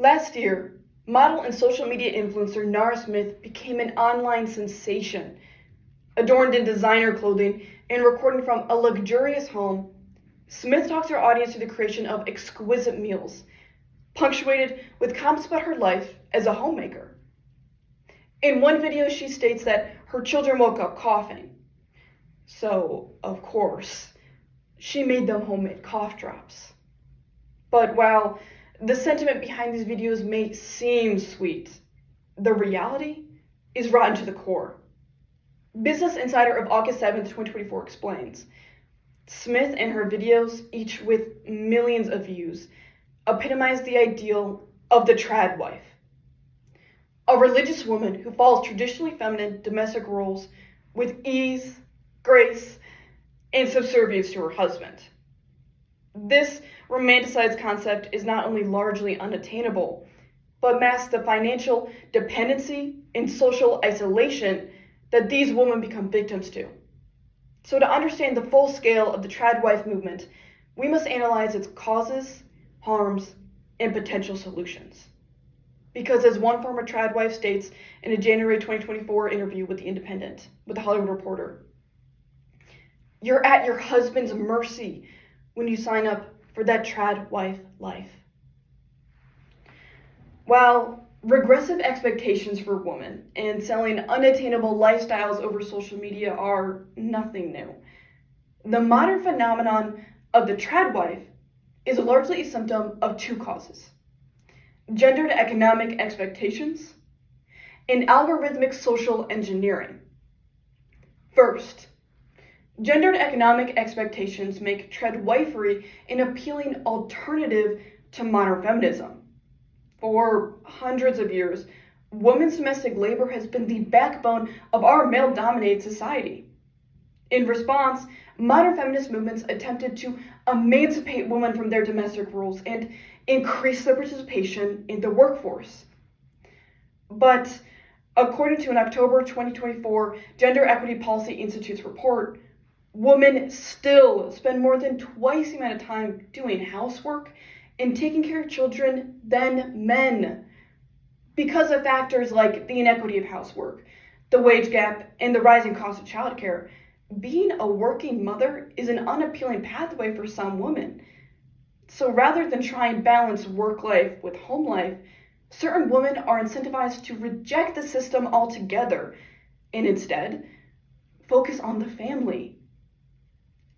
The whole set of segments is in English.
Last year, model and social media influencer Nara Smith became an online sensation. Adorned in designer clothing and recording from a luxurious home, Smith talks her audience through the creation of exquisite meals, punctuated with comments about her life as a homemaker. In one video, she states that her children woke up coughing. So, of course, she made them homemade cough drops. But while the sentiment behind these videos may seem sweet, the reality is rotten to the core. Business Insider of August 7th, 2024 explains, Smith and her videos, each with millions of views, epitomize the ideal of the trad wife. A religious woman who follows traditionally feminine domestic roles with ease, grace, and subservience to her husband. This romanticized concept is not only largely unattainable, but masks the financial dependency and social isolation that these women become victims to. So to understand the full scale of the trad wife movement, we must analyze its causes, harms, and potential solutions. Because as one former trad wife states in a January 2024 interview with The Independent, with The Hollywood Reporter, you're at your husband's mercy when you sign up for that trad wife life. While regressive expectations for women and selling unattainable lifestyles over social media are nothing new, the modern phenomenon of the trad wife is largely a symptom of two causes: gendered economic expectations and algorithmic social engineering. First, gendered economic expectations make tradwifery an appealing alternative to modern feminism. For hundreds of years, women's domestic labor has been the backbone of our male-dominated society. In response, modern feminist movements attempted to emancipate women from their domestic roles and increase their participation in the workforce. But according to an October 2024 Gender Equity Policy Institute's report, women still spend more than twice the amount of time doing housework and taking care of children than men, because of factors like the inequity of housework, the wage gap, and the rising cost of childcare. Being a working mother is an unappealing pathway for some women. So rather than try and balance work life with home life, certain women are incentivized to reject the system altogether and instead focus on the family.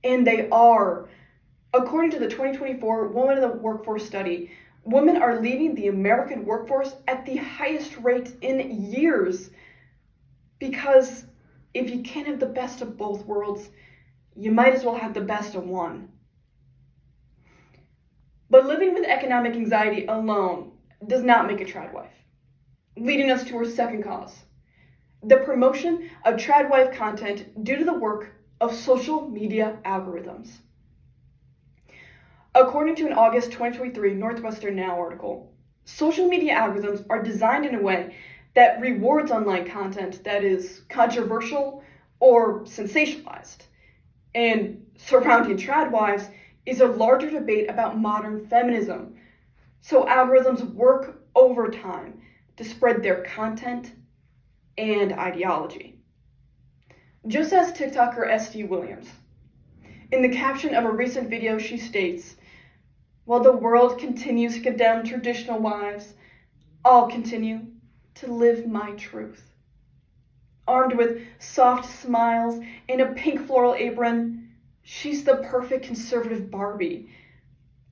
And they are. According to the 2024 Women in the Workforce study, women are leaving the American workforce at the highest rate in years. Because if you can't have the best of both worlds, you might as well have the best of one. But living with economic anxiety alone does not make a trad wife, leading us to our second cause: the promotion of trad wife content due to the work of social media algorithms. According to an August 2023 Northwestern Now article, social media algorithms are designed in a way that rewards online content that is controversial or sensationalized. And surrounding trad wives is a larger debate about modern feminism. So algorithms work overtime to spread their content and ideology. Just as TikToker S.D. Williams. In the caption of a recent video, she states, "While the world continues to condemn traditional wives, I'll continue to live my truth." Armed with soft smiles and a pink floral apron, she's the perfect conservative Barbie.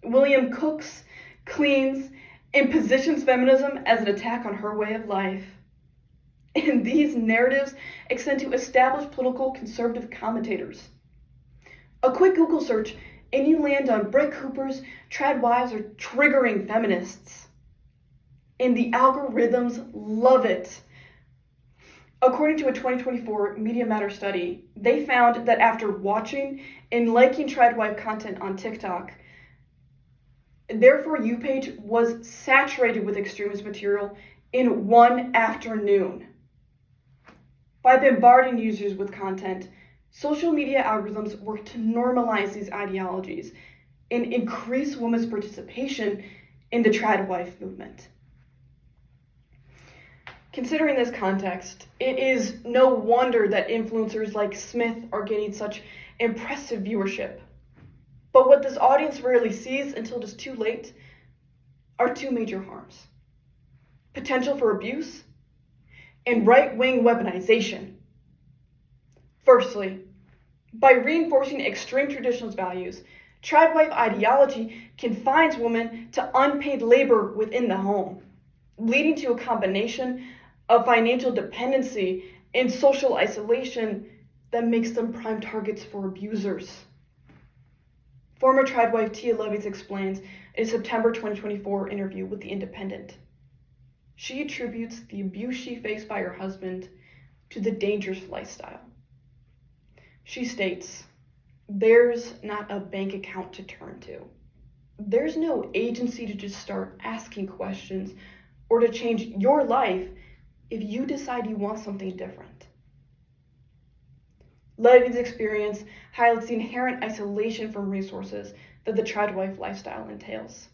William cooks, cleans, and positions feminism as an attack on her way of life. And these narratives extend to established political conservative commentators. A quick Google search and you land on Brett Cooper's "Trad wives are triggering feminists." And the algorithms love it. According to a 2024 Media Matters study, they found that after watching and liking trad wife content on TikTok, their For You page was saturated with extremist material in one afternoon. By bombarding users with content, social media algorithms work to normalize these ideologies and increase women's participation in the trad wife movement. Considering this context, it is no wonder that influencers like Smith are gaining such impressive viewership. But what this audience rarely sees until it is too late are two major harms: potential for abuse and right-wing weaponization. Firstly, by reinforcing extreme traditionalist values, tradwife ideology confines women to unpaid labor within the home, leading to a combination of financial dependency and social isolation that makes them prime targets for abusers. Former tradwife Tia Levies explains in a September 2024 interview with The Independent. She attributes the abuse she faced by her husband to the dangerous lifestyle. She states, "There's not a bank account to turn to. There's no agency to just start asking questions or to change your life if you decide you want something different." Levi's experience highlights the inherent isolation from resources that the tradwife lifestyle entails.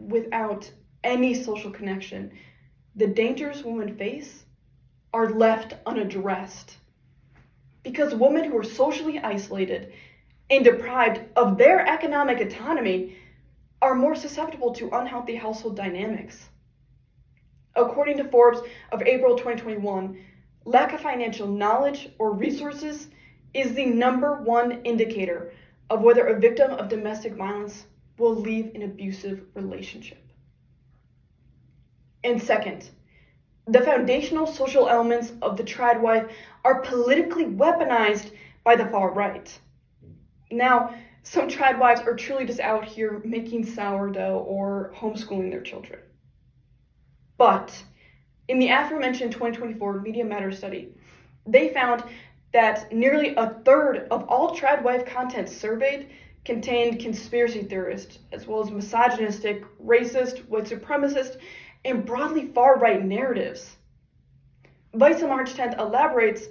Without any social connection, the dangers women face are left unaddressed. Because women who are socially isolated and deprived of their economic autonomy are more susceptible to unhealthy household dynamics. According to Forbes of April 2021, lack of financial knowledge or resources is the #1 indicator of whether a victim of domestic violence will leave an abusive relationship. And second, the foundational social elements of the tradwife are politically weaponized by the far right. Now, some tradwives are truly just out here making sourdough or homeschooling their children. But in the aforementioned 2024 Media Matters study, they found that nearly a third of all tradwife content surveyed contained conspiracy theorists, as well as misogynistic, racist, white supremacist, and broadly far-right narratives. Vice on March 10th elaborates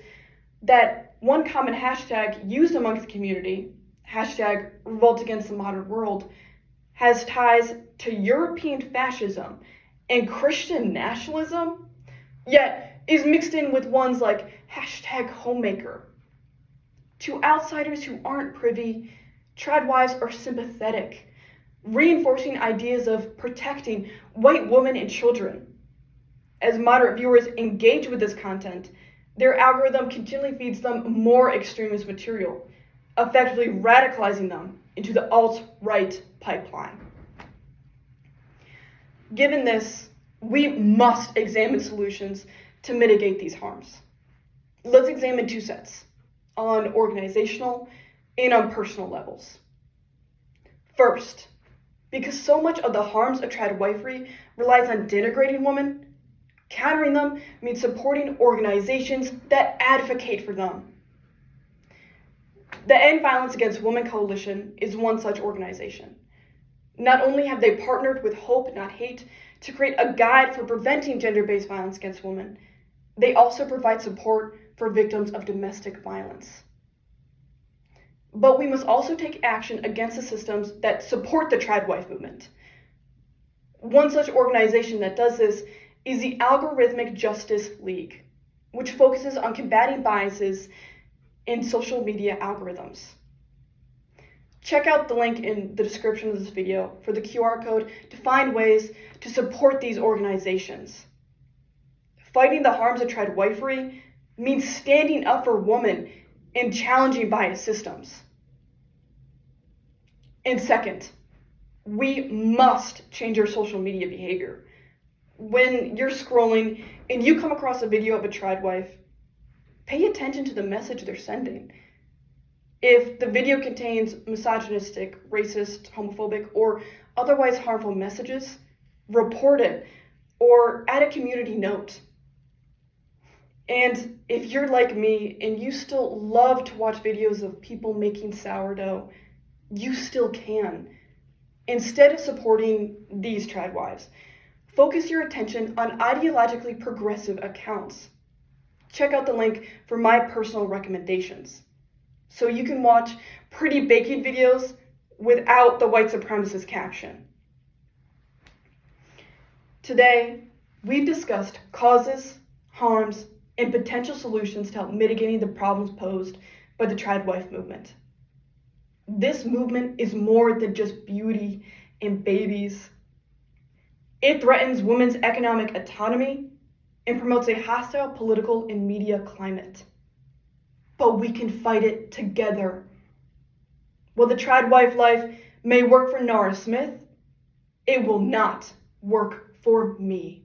that one common hashtag used amongst the community, hashtag revolt against the modern world, has ties to European fascism and Christian nationalism, yet is mixed in with ones like hashtag homemaker. To outsiders who aren't privy, tradwives are sympathetic, reinforcing ideas of protecting white women and children. As moderate viewers engage with this content, their algorithm continually feeds them more extremist material, effectively radicalizing them into the alt-right pipeline. Given this, we must examine solutions to mitigate these harms. Let's examine two sets, on organizational and on personal levels. First, because so much of the harms of tradwifery relies on denigrating women, countering them means supporting organizations that advocate for them. The End Violence Against Women Coalition is one such organization. Not only have they partnered with Hope Not Hate to create a guide for preventing gender-based violence against women, they also provide support for victims of domestic violence. But we must also take action against the systems that support the tradwife movement. One such organization that does this is the Algorithmic Justice League, which focuses on combating biases in social media algorithms. Check out the link in the description of this video for the QR code to find ways to support these organizations. Fighting the harms of tradwifery means standing up for women and challenging bias systems. And second, we must change our social media behavior. When you're scrolling and you come across a video of a tradwife, pay attention to the message they're sending. If the video contains misogynistic, racist, homophobic, or otherwise harmful messages, report it or add a community note. And if you're like me and you still love to watch videos of people making sourdough, you still can. Instead of supporting these tradwives, focus your attention on ideologically progressive accounts. Check out the link for my personal recommendations, so you can watch pretty baking videos without the white supremacist caption. Today, We've discussed causes, harms, and potential solutions to help mitigating the problems posed by the trad wife movement. This movement is more than just beauty and babies. It threatens women's economic autonomy and promotes a hostile political and media climate. But we can fight it together. While the trad wife life may work for Nara Smith, it will not work for me.